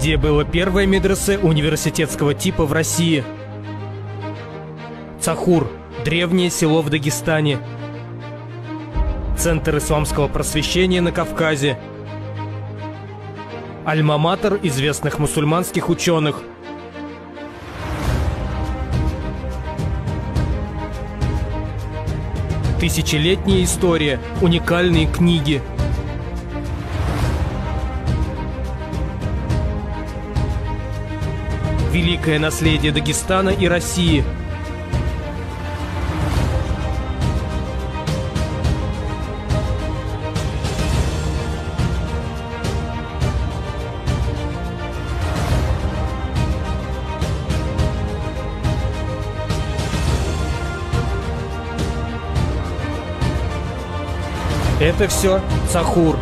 Где было первое медресе университетского типа в России? Цахур – древнее село в Дагестане. Центр исламского просвещения на Кавказе. Альма-матер известных мусульманских ученых. Тысячелетняя история, уникальные книги. Великое наследие Дагестана и России. Это все Цахур.